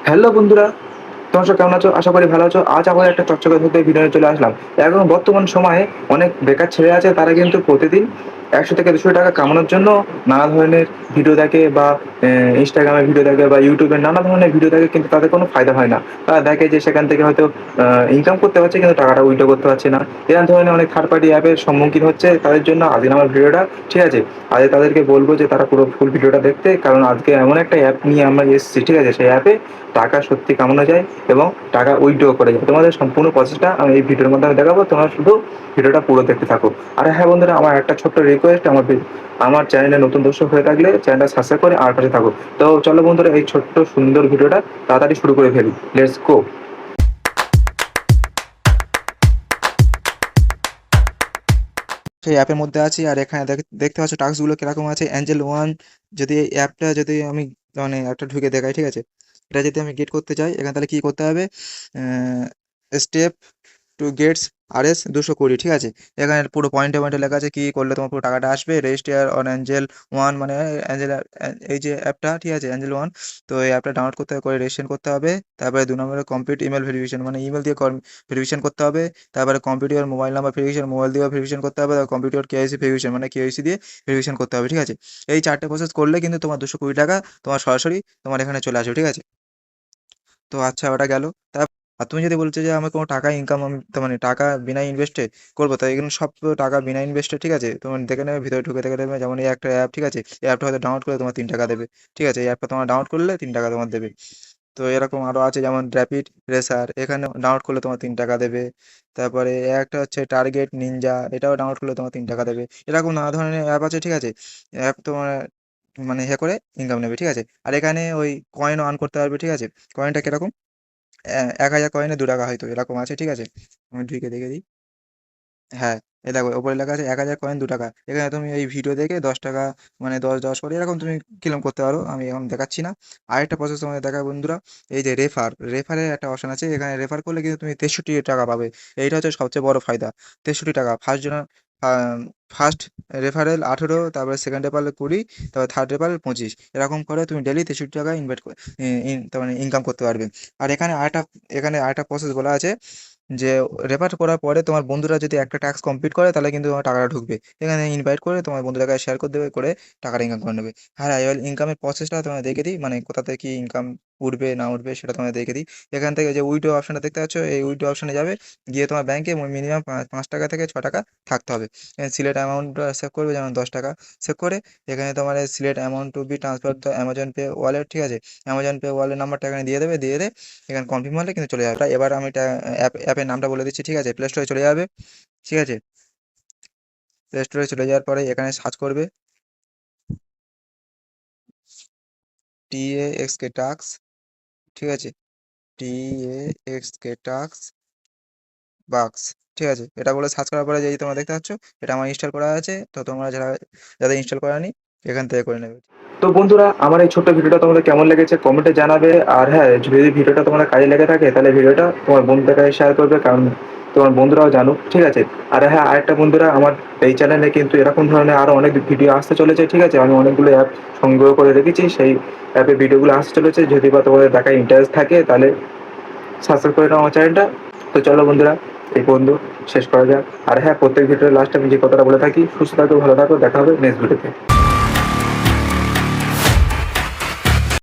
Hello বন্ধুরা, তোমরা সব কেমন আছো? আশা করি ভালো আছো। আজ আবার একটা চকচকে ধরতে ভিডিও নিয়ে চলে আসলাম। এখন বর্তমান সময়ে অনেক বেকার ছেলে আছে, তারা কিন্তু প্রতিদিন ১০০ থেকে ২০০ টাকা কামানোর জন্য নানা ধরনের ভিডিও দেখে বা ইনস্টাগ্রামে ভিডিও দেখে বা ইউটিউবে নানা ধরনের ভিডিও দেখে, কিন্তু তাদের কোনো ফায়দা হয় না। তারা দেখে যে সেখান থেকে হয়তো ইনকাম করতে পারছে, কিন্তু টাকাটা উইথড্র করতে পারছে না। এরকম ধরনের অনেক থার্ড পার্টি অ্যাপের সম্মুখীন হচ্ছে। তাদের জন্য আজকের আমার ভিডিওটা, ঠিক আছে? আজকে তাদেরকে বলবো যে তারা পুরো ফুল ভিডিওটা দেখতে, কারণ আজকে এমন একটা অ্যাপ নিয়ে আমরা এসেছি, ঠিক আছে? সেই অ্যাপে টাকা সত্যি কামানো যায় এবং টাকা উইথড্র করা যায়। তোমাদের সম্পূর্ণ প্রসেসটা আমি এই ভিডিওর মাধ্যমে দেখাবো, তোমরা শুধু ভিডিওটা পুরো দেখতে থাকো। আর হ্যাঁ বন্ধুরা, আমার একটা ছোট্ট রিকোয়েস্ট, আমার চ্যানেলে নতুন দর্শক হয়ে থাকলে চ্যানেলটা সাবস্ক্রাইব করে আমার পাশে থাকো। তো চলো বন্ধুরা, এই ছোট্ট সুন্দর ভিডিওটা তাড়াতাড়ি শুরু করে ফেলি। Let's go. সেই অ্যাপের মধ্যে আছি, আর এখানে দেখতে পাচ্ছ টাস্কগুলো কিরকম আছে। অ্যাঞ্জেল ওয়ান, যদি এই অ্যাপটা যদি আমি মানে একটা ঢুকে দেখাই, ঠিক আছে? এটা যদি আমি গেট করতে চাই, এখানে তাহলে কি করতে হবে? স্টেপ টু গেটস RS 220, ঠিক আছে? এখানে পুরো পয়েন্টে পয়েন্টে লেখা আছে কি করলে তোমার পুরো টাকাটা আসবে। রেজিস্টার অন অ্যাঞ্জেল ওয়ান, মানে অ্যাঞ্জেল, এই যে অ্যাপটা, ঠিক আছে? Angel one. তো এই অ্যাপটা ডাউনলোড করতে করে রেজিস্ট্রেশন করতে হবে। তারপরে 2 নম্বরে কমপ্লিট ইমেল ভেরিফিকেশন, মানে ইমেল দিয়ে ভেরিফিকেশন করতে হবে। তারপরে computer mobile number verification, mobile দিয়েও ভেরিফিকেশন করতে হবে। তারপর কম্পিউটার কেওয়াইসি ভেরিফিকেশন, মানে কেওয়াইসি দিয়ে ভেরিফিকেশন করতে হবে, ঠিক আছে? এই 4টে প্রসেস করলে কিন্তু তোমার 220 টাকা তোমার সরাসরি তোমার এখানে চলে আসবে, ঠিক আছে? তো আচ্ছা, ওটা গেল। আর তুমি যদি বলছো যে আমার কোনো টাকা ইনকাম, আমি তার মানে টাকা বিনা ইনভেস্টে করবো, তাই এখানে সব টাকা বিনা ইনভেস্টে, ঠিক আছে? তোমার দেখে নেবে, ভিতরে ঢুকে দেখে নেবে, যেমন এই একটা অ্যাপ, ঠিক আছে? এই অ্যাপটা হয়তো ডাউনলোড করলে তোমার 3 টাকা দেবে, ঠিক আছে? এই অ্যাপটা তোমার ডাউনলোড করলে 3 টাকা তোমার দেবে। তো এরকম আরও আছে, যেমন র্যাপিড রেসার, এখানে ডাউনলোড করলে তোমার 3 টাকা দেবে। তারপরে একটা হচ্ছে টার্গেট নিনজা, এটাও ডাউনলোড করলে তোমার 3 টাকা দেবে। এরকম নানা ধরনের অ্যাপ আছে, ঠিক আছে? অ্যাপ তোমার মানে করে ইনকাম নেবে, ঠিক আছে? আর এখানে ওই কয়েনও আর্ন করতে পারবে, ঠিক আছে? কয়েনটা কিরকম? 1000 কয়েনে 2 টাকা হয়তো, এরকম আছে, ঠিক আছে? আমি ঢুকে দেখে দিই। হ্যাঁ, এই দেখো ওপরে লেখা আছে 1000 কয়েন 2 টাকা। এখানে তুমি এই ভিডিও দেখে 10 টাকা, মানে 10 করে এরকম তুমি ক্লেম করতে পারো। আমি এখন দেখাচ্ছি না। আরেকটা প্রসেস তোমাদের দেখাবো বন্ধুরা। এই যে রেফারের একটা অপশন আছে, এখানে রেফার করলে কিন্তু তুমি 63 টাকা পাবে। এইটা হচ্ছে সবচেয়ে বড় ফায়দা। 63 টাকা ফার্স্ট রেফারেল 18, তারপরে সেকেন্ড রেফারেল 20, তারপর থার্ড রেফারেল 25, এরকম করে তুমি ডেলি 63 টাকা তার মানে ইনকাম করতে পারবে। আর এখানে আরেকটা প্রসেস বলা আছে যে রেফার করার পরে তোমার বন্ধুরা যদি একটা টাস্ক কমপ্লিট করে, তাহলে কিন্তু তোমার টাকাটা ঢুকবে। এখানে ইনভাইট করে তোমার বন্ধুদেরকে শেয়ার করে দেবে, করে টাকাটা ইনকাম করে নেবে। আর আই উইল ইনকামের প্রসেসটা তোমায় দেখে দিই, মানে কোথা থেকে কি ইনকাম উঠবে না উঠবে সেটা তোমায় দেখে দিই। এখান থেকে যে উইথড্র অপশনটা দেখতে পাচ্ছ, এই উইথড্র অপশনে যাবে, গিয়ে তোমার ব্যাংকে মিনিমাম 5 টাকা থেকে 6 টাকা থাকতে হবে। এখানে সিলেক্ট অ্যামাউন্টটা সেভ করবে, যেমন 10 টাকা সেভ করে এখানে তোমার select amount two B transfer to Amazon pay wallet, ঠিক আছে? অ্যামাজন পে ওয়ালেট নাম্বারটা এখানে দিয়ে দেবে, দিয়ে এখানে কনফার্ম হলে কিন্তু চলে যাবে। এবার আমি অ্যাপের নামটা বলে দিচ্ছি, ঠিক আছে? প্লে স্টোরে চলে যাবে, ঠিক আছে? প্লে স্টোরে চলে যাওয়ার পরে এখানে সার্চ করবে TAXK টাক্স, ঠিক আছে? TAXK টাক্স বাক্স, ঠিক আছে? এটা বলে সার্চ করার পরে যেই তোমরা দেখতে পাচ্ছ, এটা আমার ইনস্টল করা আছে। তো তোমরা যাদের ইনস্টল করা নেই, এখান থেকে করে নেবে। তো বন্ধুরা, আমার এই ছোট্ট ভিডিওটা তোমাদের কেমন লেগেছে কমেন্টে জানাবে। আর হ্যাঁ, যদি ভিডিওটা তোমার কাজে লেগে থাকে, তাহলে ভিডিওটা তোমার বন্ধুদের কাছে শেয়ার করবে, কারণ তোমার বন্ধুরাও জানুক, ঠিক আছে? আর হ্যাঁ, আরেকটা বন্ধুরা, আমার এই চ্যানেলে কিন্তু এরকম ধরনের আরও অনেক ভিডিও আসতে চলেছে, ঠিক আছে? আমি অনেকগুলো অ্যাপ সংগ্রহ করে রেখেছি, সেই অ্যাপে ভিডিওগুলো আসতে চলেছে। যদি বা তোমাদের দেখার ইন্টারেস্ট থাকে, তাহলে সাবস্ক্রাইব করে নাও আমার চ্যানেলটা। তো চলো বন্ধুরা, এই বন্ধু শেষ করা যাক। আর হ্যাঁ, প্রত্যেক ভিডিওর লাস্টে আমি যে কথাটা বলে থাকি, সুস্থ থাকো, ভালো থাকো, দেখা হবে নেক্সট ভিডিওতে।